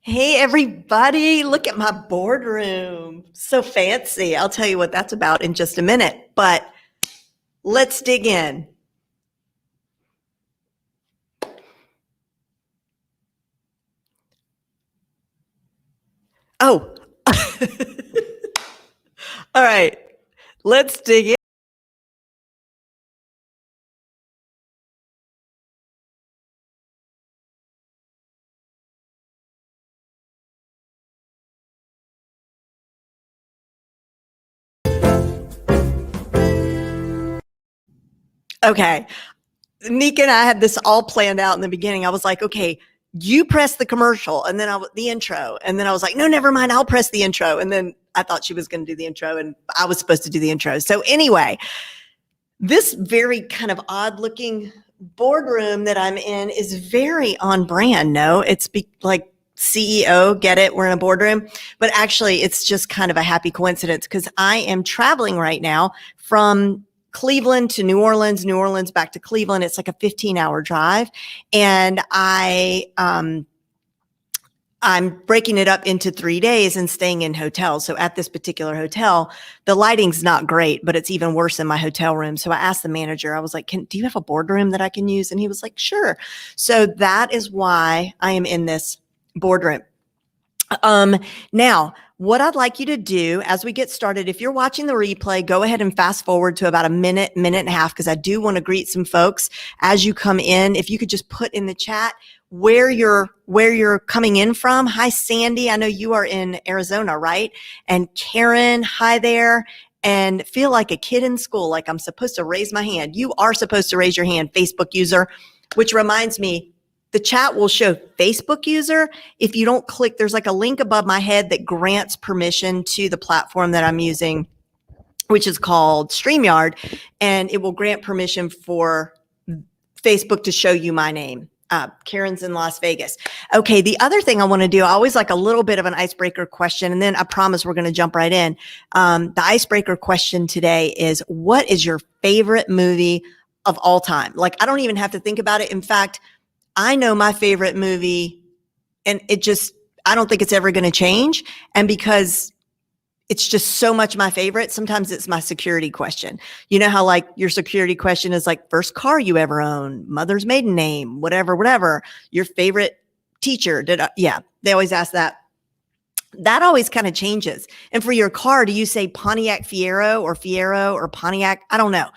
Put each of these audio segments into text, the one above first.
Hey, everybody, look at my boardroom. So fancy. I'll tell you what that's about in just a minute, but let's dig in. Oh, all right, let's dig in. Okay, Nika and I had this all planned out in the beginning. I was like, okay, you press the commercial and then the intro. And then I was like, no, never mind. I'll press the intro. And then I thought she was going to do the intro and I was supposed to do the intro. So anyway, this very kind of odd looking boardroom that I'm in is very on brand. No, it's like CEO, get it? We're in a boardroom, but actually it's just kind of a happy coincidence because I am traveling right now from Cleveland to New Orleans back to Cleveland. It's like a 15-hour drive. And I'm breaking it up into 3 days and staying in hotels. So at this particular hotel, the lighting's not great, but it's even worse in my hotel room. So I asked the manager, I was like, do you have a boardroom that I can use? And he was like, sure. So that is why I am in this boardroom. Now, what I'd like you to do as we get started, if you're watching the replay, go ahead and fast forward to about a minute and a half, because I do want to greet some folks as you come in. If you could just put in the chat where you're coming in from. Hi, Sandy. I know you are in Arizona, right? And Karen, hi there. And feel like a kid in school, like I'm supposed to raise my hand. You are supposed to raise your hand, Facebook user, which reminds me, the chat will show Facebook user. If you don't click, there's like a link above my head that grants permission to the platform that I'm using, which is called StreamYard, and it will grant permission for Facebook to show you my name. Karen's in Las Vegas. Okay, the other thing I want to do, I always like a little bit of an icebreaker question, and then I promise we're going to jump right in. The icebreaker question today is, what is your favorite movie of all time? Like, I don't even have to think about it. In fact, I know my favorite movie, and I don't think it's ever going to change. And because it's just so much my favorite, sometimes it's my security question. You know how like your security question is like first car you ever owned, mother's maiden name, whatever, your favorite teacher. Yeah, they always ask that. That always kind of changes. And for your car, do you say Pontiac Fiero or Pontiac? I don't know.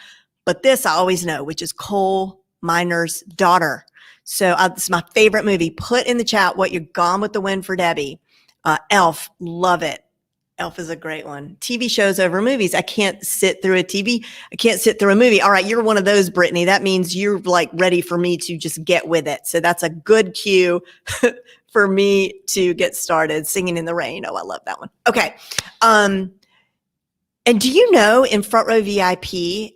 But this I always know, which is Coal Miner's Daughter. So it's my favorite movie. Put in the chat what you're Gone with the Wind for Debbie. Elf, love it. Elf is a great one. TV shows over movies. I can't sit through a movie. All right, you're one of those, Brittany. That means you're like ready for me to just get with it. So that's a good cue for me to get started. Singing in the Rain. Oh, I love that one. Okay. And do you know in Front Row VIP,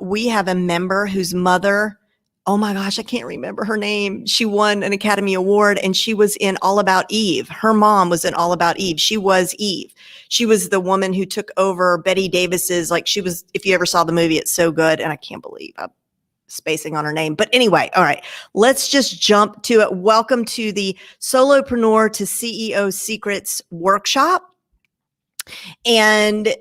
we have a member whose mother, oh my gosh, I can't remember her name. She won an Academy Award and she was in All About Eve. Her mom was in All About Eve. She was Eve. She was the woman who took over Betty Davis's, like she was, if you ever saw the movie, it's so good. And I can't believe I'm spacing on her name. But anyway, all right, let's just jump to it. Welcome to the Solopreneur to CEO Secrets workshop. And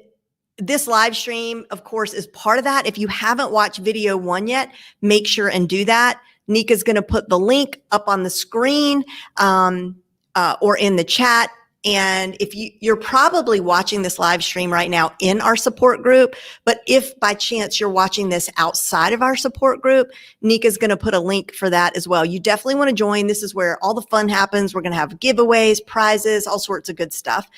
this live stream, of course, is part of that. If you haven't watched video 1 yet, make sure and do that. Nika's going to put the link up on the screen or in the chat. And if you're probably watching this live stream right now in our support group, but if by chance you're watching this outside of our support group, Nika's going to put a link for that as well. You definitely want to join. This is where all the fun happens. We're going to have giveaways, prizes, all sorts of good stuff.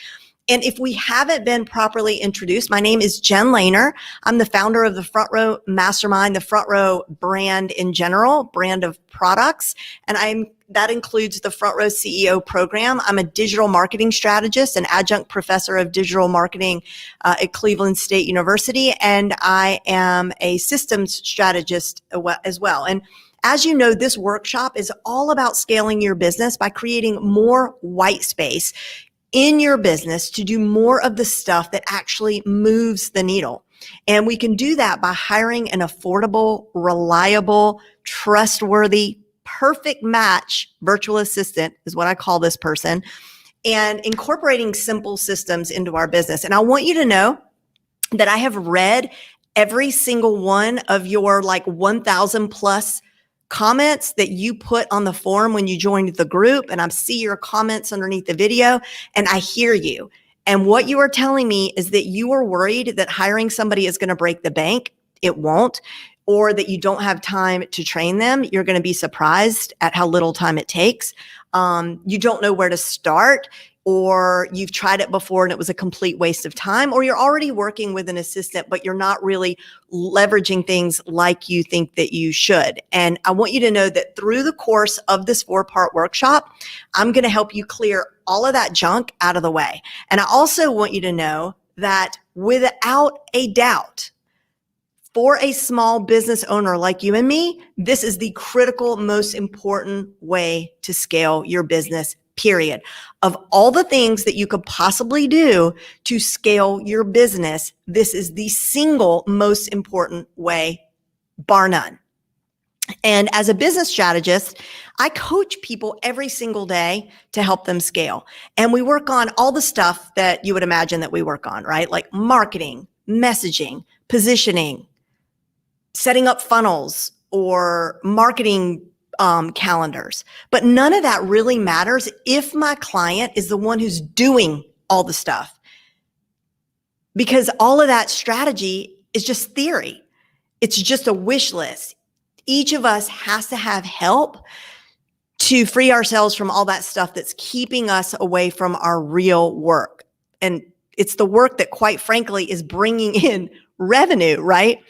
And if we haven't been properly introduced, my name is Jen Lehner. I'm the founder of the Front Row Mastermind, the Front Row brand in general, brand of products. And that includes the Front Row CEO program. I'm a digital marketing strategist, an adjunct professor of digital marketing at Cleveland State University. And I am a systems strategist as well. And as you know, this workshop is all about scaling your business by creating more white space in your business to do more of the stuff that actually moves the needle. And we can do that by hiring an affordable, reliable, trustworthy perfect match virtual assistant is what I call this person, and incorporating simple systems into our business. And I want you to know that I have read every single one of your like 1,000 plus comments that you put on the forum when you joined the group. And I see your comments underneath the video, and I hear you. And what you are telling me is that you are worried that hiring somebody is going to break the bank. It won't. Or that you don't have time to train them. You're going to be surprised at how little time it takes. You don't know where to start, or you've tried it before and it was a complete waste of time, or you're already working with an assistant, but you're not really leveraging things like you think that you should. And I want you to know that through the course of this 4-part workshop, I'm going to help you clear all of that junk out of the way. And I also want you to know that without a doubt, for a small business owner like you and me, this is the critical, most important way to scale your business, period. Of all the things that you could possibly do to scale your business, this is the single most important way, bar none. And as a business strategist, I coach people every single day to help them scale. And we work on all the stuff that you would imagine that we work on, right? Like marketing, messaging, positioning, setting up funnels, or marketing calendars. But none of that really matters if my client is the one who's doing all the stuff, because all of that strategy is just theory. It's just a wish list. Each of us has to have help to free ourselves from all that stuff that's keeping us away from our real work. And it's the work that, quite frankly, is bringing in revenue, right?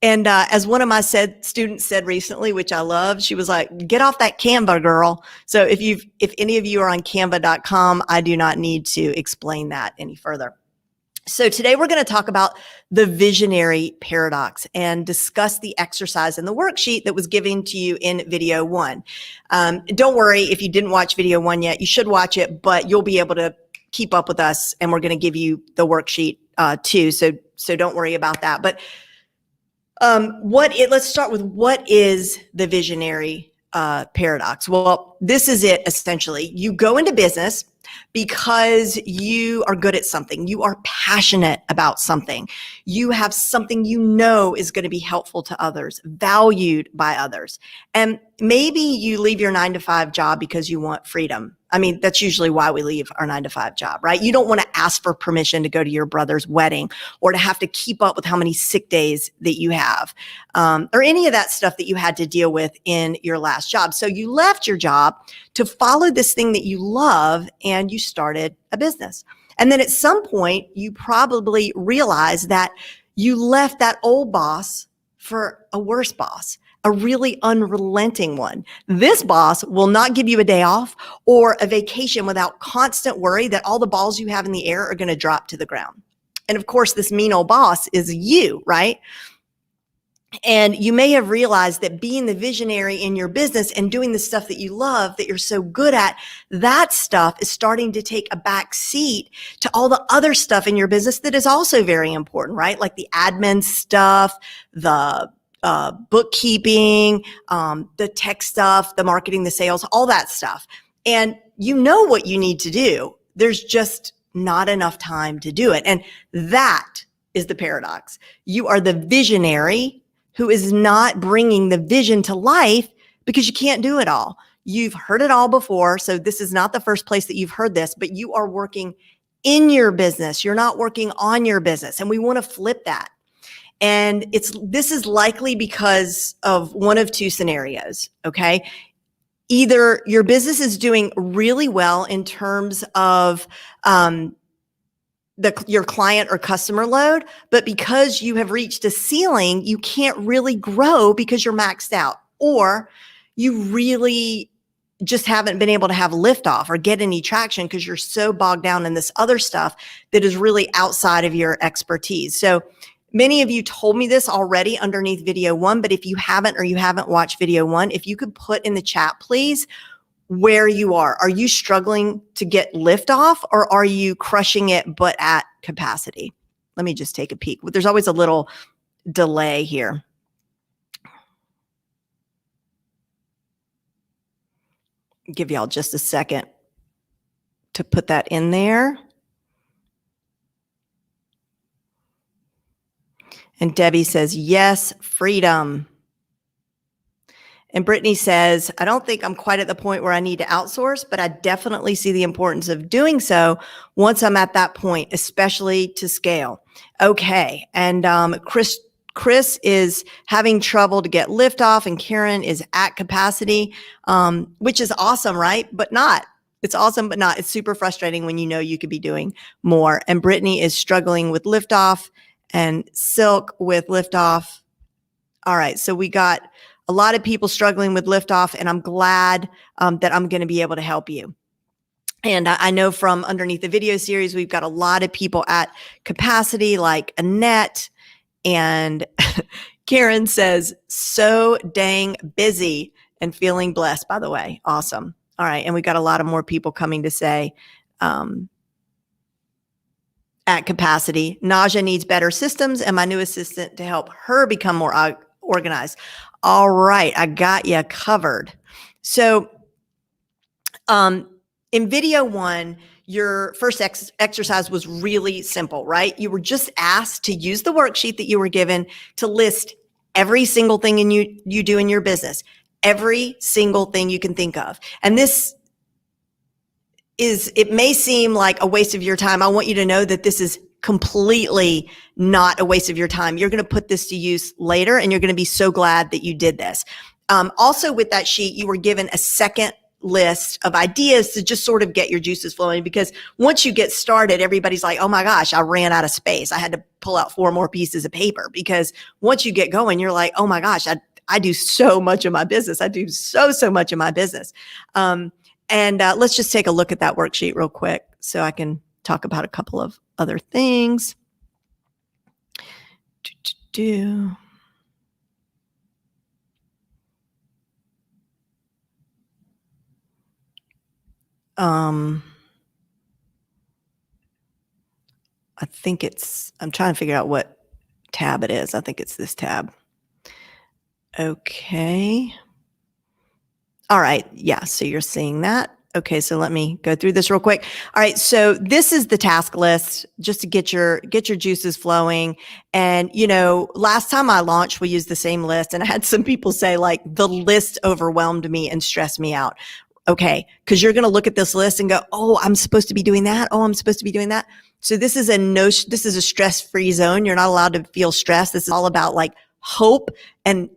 And as one of my students said recently, which I love, she was like, "Get off that Canva, girl." So if any of you are on canva.com, I do not need to explain that any further. So today we're going to talk about the visionary paradox and discuss the exercise in the worksheet that was given to you in video 1. Don't worry if you didn't watch video 1 yet, you should watch it, but you'll be able to keep up with us, and we're going to give you the worksheet too. So don't worry about that. But let's start with, what is the visionary paradox? Well, this is it essentially. You go into business because you are good at something. You are passionate about something. You have something you know is going to be helpful to others, valued by others. And maybe you leave your 9-to-5 job because you want freedom. I mean, that's usually why we leave our 9-to-5 job, right? You don't want to ask for permission to go to your brother's wedding, or to have to keep up with how many sick days that you have, or any of that stuff that you had to deal with in your last job. So you left your job to follow this thing that you love, and you started a business. And then at some point, you probably realized that you left that old boss for a worse boss, a really unrelenting one. This boss will not give you a day off or a vacation without constant worry that all the balls you have in the air are going to drop to the ground. And of course, this mean old boss is you, right? And you may have realized that being the visionary in your business and doing the stuff that you love, that you're so good at, that stuff is starting to take a back seat to all the other stuff in your business that is also very important, right? Like the admin stuff, the bookkeeping, the tech stuff, the marketing, the sales, all that stuff. And you know what you need to do. There's just not enough time to do it. And that is the paradox. You are the visionary who is not bringing the vision to life because you can't do it all. You've heard it all before. So this is not the first place that you've heard this, but you are working in your business. You're not working on your business. And we want to flip that. And this is likely because of one of two scenarios, okay? Either your business is doing really well in terms of your client or customer load, but because you have reached a ceiling, you can't really grow because you're maxed out, or you really just haven't been able to have liftoff or get any traction because you're so bogged down in this other stuff that is really outside of your expertise. So many of you told me this already underneath video 1, but if you haven't, or you haven't watched video 1, if you could put in the chat, please, where you are. Are you struggling to get liftoff, or are you crushing it but at capacity? Let me just take a peek. There's always a little delay here. Give y'all just a second to put that in there. And Debbie says, yes, freedom. And Brittany says, I don't think I'm quite at the point where I need to outsource, but I definitely see the importance of doing so once I'm at that point, especially to scale. Okay. And Chris is having trouble to get liftoff, and Karen is at capacity, which is awesome, right? But not. It's awesome, but not. It's super frustrating when you know you could be doing more. And Brittany is struggling with liftoff, and Silk with liftoff. All right. So we got a lot of people struggling with liftoff, and I'm glad that I'm going to be able to help you. And I know from underneath the video series, we've got a lot of people at capacity, like Annette, and Karen says, so dang busy and feeling blessed, by the way. Awesome. All right. And we got a lot of more people coming to say, at capacity, Naja needs better systems and my new assistant to help her become more organized. All right, I got you covered. So in video one, your first exercise was really simple, right? You were just asked to use the worksheet that you were given to list every single thing you do in your business, every single thing you can think of. And this it may seem like a waste of your time. I want you to know that this is completely not a waste of your time. You're going to put this to use later, and you're going to be so glad that you did this. Also with that sheet, you were given a second list of ideas to just sort of get your juices flowing, because once you get started, everybody's like, oh my gosh, I ran out of space. I had to pull out 4 more pieces of paper, because once you get going, you're like, oh my gosh, I do so much of my business. I do so much of my business. And let's just take a look at that worksheet real quick so I can talk about a couple of other things. I think I'm trying to figure out what tab it is. I think it's this tab. Okay. All right. Yeah. So you're seeing that. Okay. So let me go through this real quick. All right. So this is the task list, just to get your juices flowing. And, last time I launched, we used the same list, and I had some people say, like, the list overwhelmed me and stressed me out. Okay. Cause you're going to look at this list and go, oh, I'm supposed to be doing that. Oh, I'm supposed to be doing that. So this is a stress-free zone. You're not allowed to feel stressed. This is all about like hope and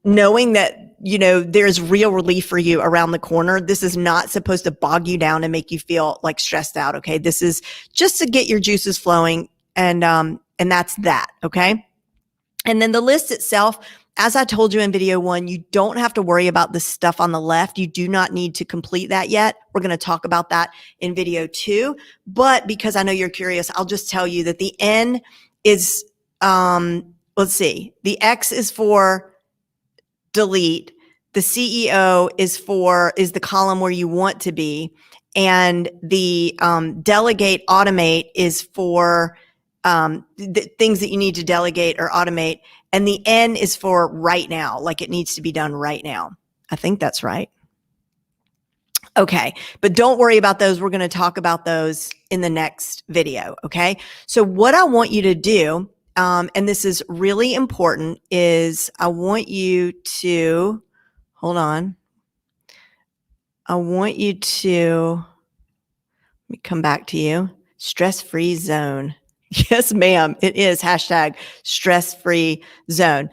knowing that, there's real relief for you around the corner. This is not supposed to bog you down and make you feel like stressed out. Okay. This is just to get your juices flowing. And that's that. Okay. And then the list itself, as I told you in video one, you don't have to worry about the stuff on the left. You do not need to complete that yet. We're going to talk about that in video 2. But because I know you're curious, I'll just tell you that the N is, let's see, the X is for delete. The CEO is the column where you want to be. And the delegate, automate is for the things that you need to delegate or automate. And the N is for right now, like it needs to be done right now. I think that's right. Okay, but don't worry about those. We're going to talk about those in the next video, okay? So what I want you to do, and this is really important, is I want you to, hold on. I want you to, let me come back to you, stress-free zone. Yes, ma'am. It is hashtag stress-free zone.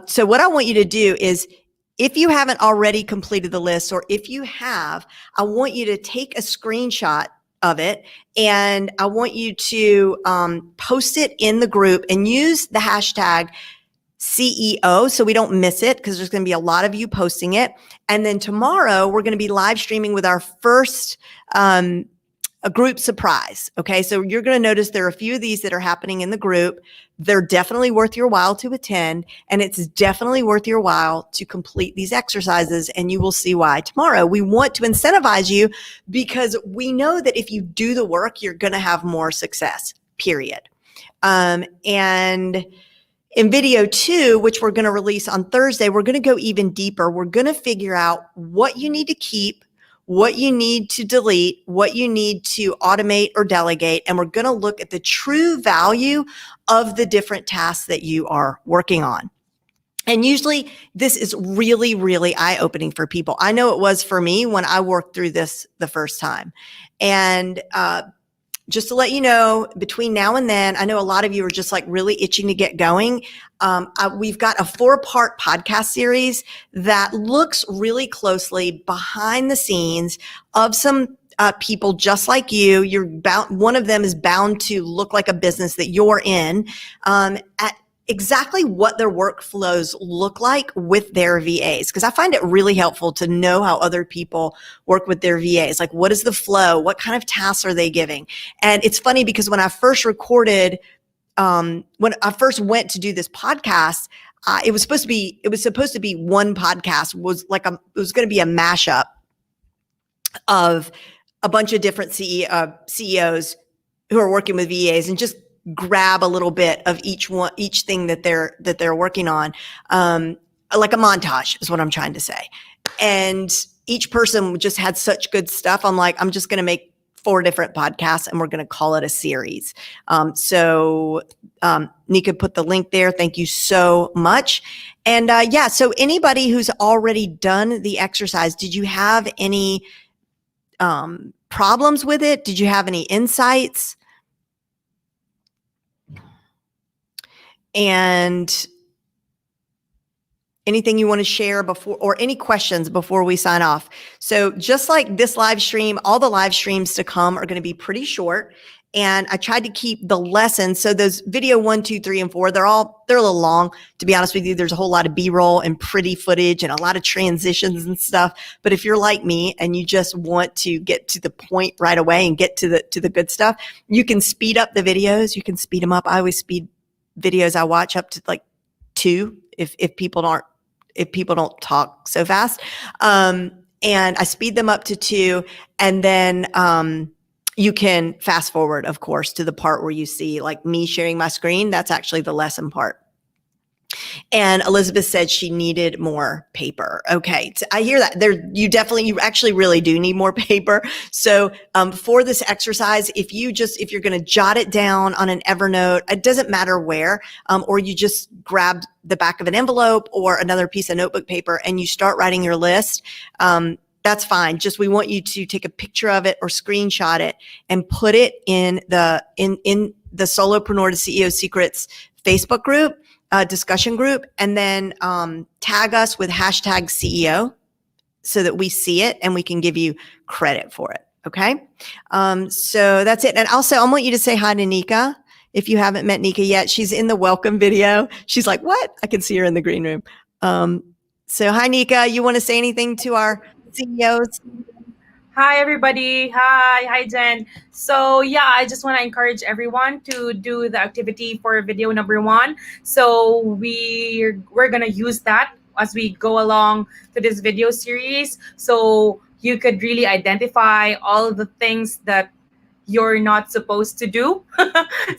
So what I want you to do is, if you haven't already completed the list, or if you have, I want you to take a screenshot of it, and I want you to post it in the group and use the hashtag CEO so we don't miss it, because there's going to be a lot of you posting it. And then tomorrow we're going to be live streaming with our first a group surprise. Okay. So you're going to notice there are a few of these that are happening in the group. They're definitely worth your while to attend, and it's definitely worth your while to complete these exercises. And you will see why tomorrow. We want to incentivize you because we know that if you do the work, you're going to have more success, period. And In video 2, which we're going to release on Thursday, we're going to go even deeper. We're going to figure out what you need to keep, what you need to delete, what you need to automate or delegate. And we're going to look at the true value of the different tasks that you are working on. And usually this is really, really eye-opening for people. I know it was for me when I worked through this the first time. And, just to let you know, between now and then, I know a lot of you are just like really itching to get going. We've got a 4-part podcast series that looks really closely behind the scenes of some people just like you. You're bound, one of them is bound to look like a business that you're in, at exactly what their workflows look like with their VAs. Because I find it really helpful to know how other people work with their VAs. Like, what is the flow? What kind of tasks are they giving? And it's funny because when I first recorded, when I first went to do this podcast, it was supposed to be one podcast. It was going to be a mashup of a bunch of different CEOs who are working with VAs, and just grab a little bit of each thing that they're working on, like a montage is what I'm trying to say. And each person just had such good stuff. I'm like, I'm just going to make 4 different podcasts and we're going to call it a series. So Nika put the link there. Thank you so much. And yeah, so anybody who's already done the exercise, did you have any problems with it? Did you have any insights? And anything you want to share before, or any questions before we sign off? So just like this live stream, all the live streams to come are going to be pretty short. And I tried to keep the lessons. So those video 1, 2, 3, and 4, they're a little long, to be honest with you. There's a whole lot of B-roll and pretty footage and a lot of transitions and stuff. But if you're like me and you just want to get to the point right away and get to the good stuff, you can speed up the videos. You can speed them up. I always speed videos I watch up to like 2 if people don't talk so fast. And I speed them up to 2, and then you can fast forward, of course, to the part where you see like me sharing my screen. That's actually the lesson part. And Elizabeth said she needed more paper. Okay, so I hear that. You actually really do need more paper. So for this exercise, if you're going to jot it down on an Evernote, it doesn't matter where, or you just grab the back of an envelope or another piece of notebook paper and you start writing your list. That's fine. Just we want you to take a picture of it or screenshot it and put it in the Solopreneur to CEO Secrets Facebook group. Discussion group, and then tag us with hashtag CEO so that we see it and we can give you credit for it. Okay. So that's it. And also I want you to say hi to Nika. If you haven't met Nika yet, she's in the welcome video. She's like, what? I can see her in the green room. So hi, Nika. You want to say anything to our CEOs? Hi, everybody. Hi, Jen. So yeah, I just want to encourage everyone to do the activity for video number 1. So we're going to use that as we go along to this video series. So you could really identify all the things that you're not supposed to do.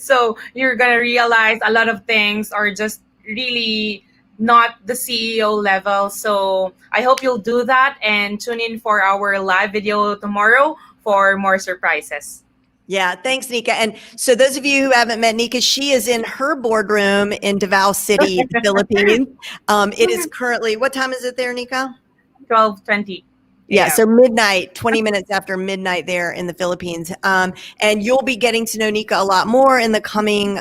So you're going to realize a lot of things are just really not the CEO level. So I hope you'll do that and tune in for our live video tomorrow for more surprises. Yeah, thanks, Nika. And so those of you who haven't met Nika, she is in her boardroom in Davao City, the Philippines. It is currently, what time is it there, Nika? 12:20. Yeah, so midnight, 20 minutes after midnight there in the Philippines. And you'll be getting to know Nika a lot more in the coming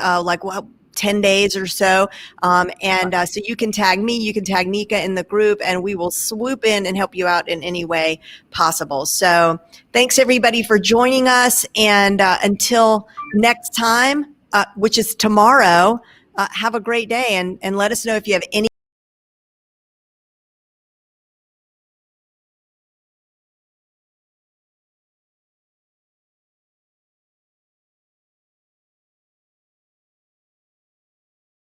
10 days or so. So you can tag me, you can tag Nika in the group, and we will swoop in and help you out in any way possible. So thanks everybody for joining us. And until next time, which is tomorrow, have a great day, and let us know if you have any